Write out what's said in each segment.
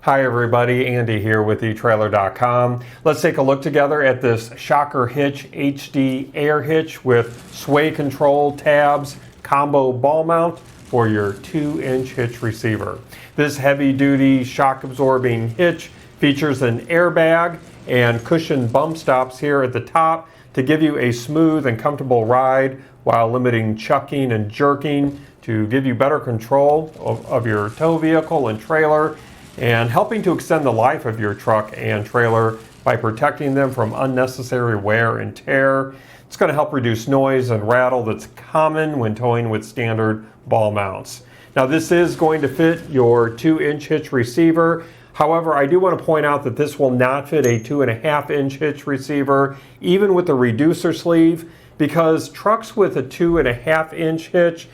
Hi everybody, Andy here with etrailer.com. Let's take a look together at this Shocker Hitch HD air hitch with sway control tabs combo ball mount for your 2-inch hitch receiver. This heavy duty shock absorbing hitch features an airbag and cushioned bump stops here at the top to give you a smooth and comfortable ride while limiting chucking and jerking to give you better control of your tow vehicle and trailer, and helping to extend the life of your truck and trailer by protecting them from unnecessary wear and tear. It's going to help reduce noise and rattle that's common when towing with standard ball mounts. Now this is going to fit your 2-inch hitch receiver. However, I do want to point out that this will not fit a 2.5-inch hitch receiver, even with the reducer sleeve, because trucks with a 2.5-inch hitch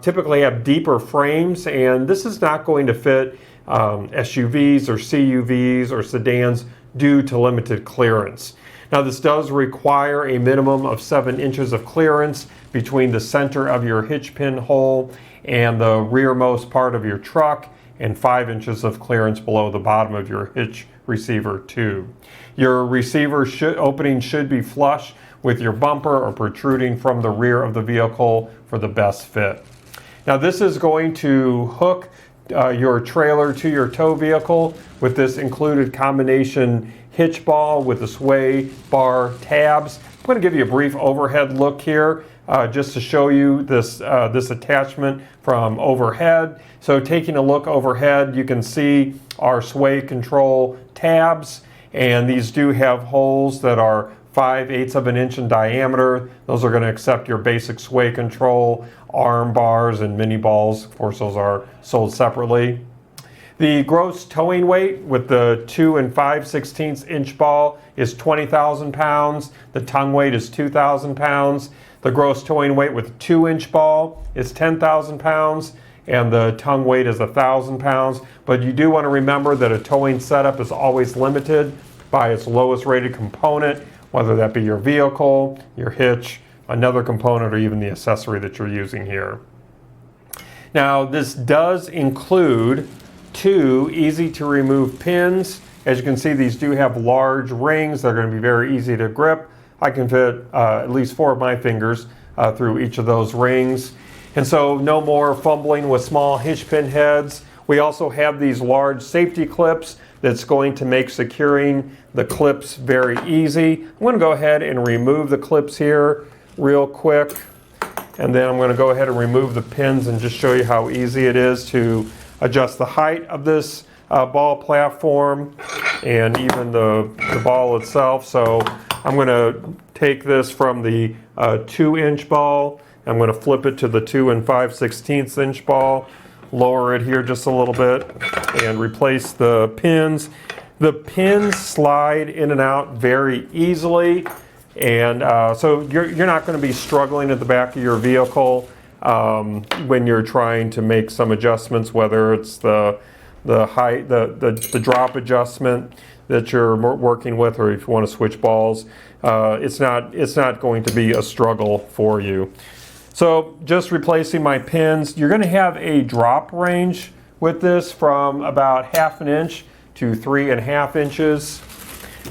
typically have deeper frames, and this is not going to fit SUVs or CUVs or sedans due to limited clearance. Now this does require a minimum of 7 inches of clearance between the center of your hitch pin hole and the rearmost part of your truck, and 5 inches of clearance below the bottom of your hitch receiver tube. Your receiver opening should be flush with your bumper or protruding from the rear of the vehicle for the best fit. Now this is going to hook your trailer to your tow vehicle with this included combination hitch ball with the sway bar tabs. I'm going to give you a brief overhead look here just to show you this attachment from overhead. So taking a look overhead, you can see our sway control tabs, and these do have holes that are 5/8 of an inch in diameter. Those are going to accept your basic sway control, arm bars, and mini balls. Of course, those are sold separately. The gross towing weight with the 2 5/16 inch ball is 20,000 pounds. The tongue weight is 2,000 pounds. The gross towing weight with a 2-inch ball is 10,000 pounds, and the tongue weight is 1,000 pounds. But you do want to remember that a towing setup is always limited by its lowest rated component, whether that be your vehicle, your hitch, another component, or even the accessory that you're using here. Now this does include 2 easy to remove pins. As you can see, these do have large rings that are going to be very easy to grip. I can fit at least 4 of my fingers through each of those rings. And so no more fumbling with small hitch pin heads. We also have these large safety clips that's going to make securing the clips very easy. I'm going to go ahead and remove the clips here real quick, and then I'm going to go ahead and remove the pins and just show you how easy it is to adjust the height of this ball platform and even the ball itself. So I'm going to take this from the 2-inch ball. I'm going to flip it to the 2 5/16 inch ball, lower it here just a little bit, and replace the pins. The pins slide in and out very easily, and so you're not going to be struggling at the back of your vehicle when you're trying to make some adjustments, whether it's the height, the drop adjustment that you're working with, or if you want to switch balls. It's not going to be a struggle for you. So just replacing my pins, you're going to have a drop range with this from about 1/2 inch to 3.5 inches.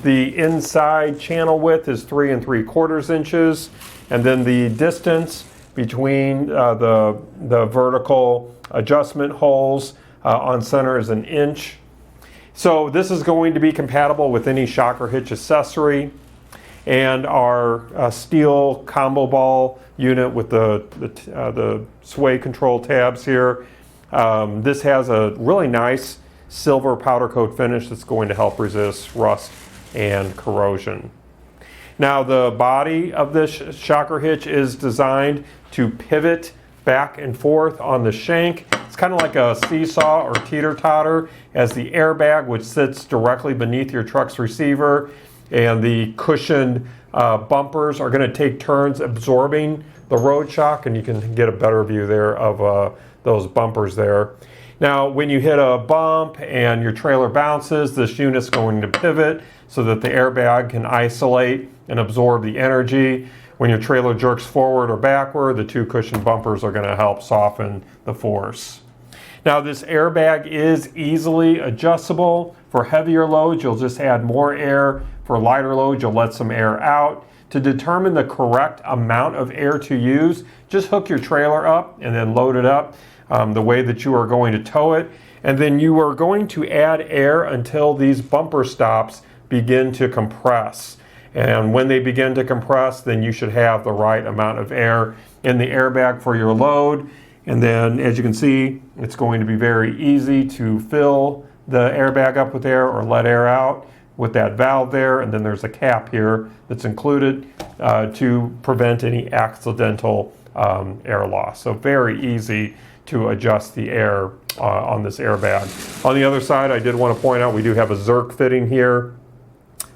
The inside channel width is 3 3/4 inches, and then the distance between the vertical adjustment holes on center is 1 inch. So this is going to be compatible with any Shocker Hitch accessory, and our steel combo ball unit with the sway control tabs here. This has a really nice silver powder coat finish that's going to help resist rust and corrosion. Now the body of this Shocker Hitch is designed to pivot back and forth on the shank. It's kind of like a seesaw or teeter-totter, as the airbag, which sits directly beneath your truck's receiver, and the cushioned bumpers are going to take turns absorbing the road shock, and you can get a better view there of those bumpers there. Now when you hit a bump and your trailer bounces, this unit's going to pivot so that the airbag can isolate and absorb the energy. When your trailer jerks forward or backward, the 2 cushion bumpers are going to help soften the force. Now this airbag is easily adjustable. For heavier loads, you'll just add more air. For lighter loads, you'll let some air out. To determine the correct amount of air to use, just hook your trailer up and then load it up the way that you are going to tow it. And then you are going to add air until these bumper stops begin to compress. And when they begin to compress, then you should have the right amount of air in the airbag for your load. And then, as you can see, it's going to be very easy to fill the airbag up with air or let air out with that valve there. And then there's a cap here that's included to prevent any accidental air loss. So very easy to adjust the air on this airbag. On the other side, I did want to point out we do have a Zerk fitting here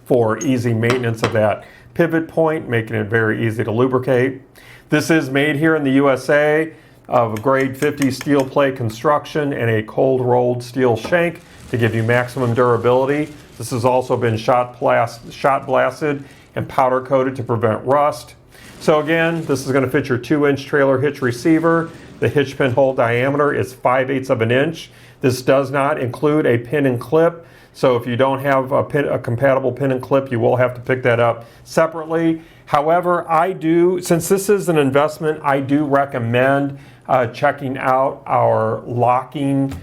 for easy maintenance of that pivot point, making it very easy to lubricate. This is made here in the USA of a grade 50 steel plate construction and a cold rolled steel shank to give you maximum durability. This has also been shot blasted and powder coated to prevent rust. So again, this is going to fit your 2-inch trailer hitch receiver. The hitch pin hole diameter is 5/8 of an inch. This does not include a pin and clip. So if you don't have a compatible pin and clip, you will have to pick that up separately. However, since this is an investment, I do recommend checking out our locking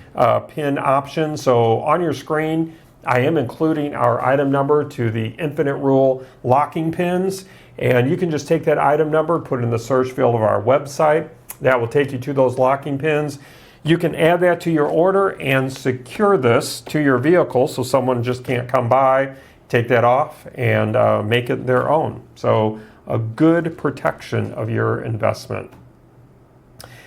pin option. So on your screen, I am including our item number to the Infinite Rule locking pins. And you can just take that item number, put it in the search field of our website. That will take you to those locking pins. You can add that to your order and secure this to your vehicle so someone just can't come by, take that off, and make it their own. So a good protection of your investment.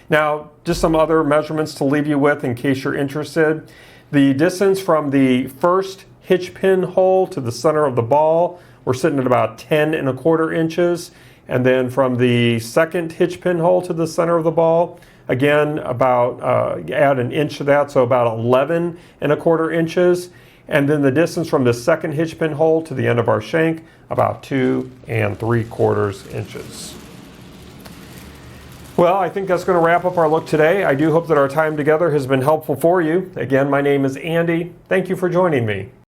Now, just some other measurements to leave you with in case you're interested. The distance from the first hitch pin hole to the center of the ball, we're sitting at about 10¼ inches. And then from the second hitch pin hole to the center of the ball, again, about add an inch to that, so about 11¼ inches. And then the distance from the second hitch pin hole to the end of our shank, about 2¾ inches. Well, I think that's going to wrap up our look today. I do hope that our time together has been helpful for you. Again, my name is Andy. Thank you for joining me.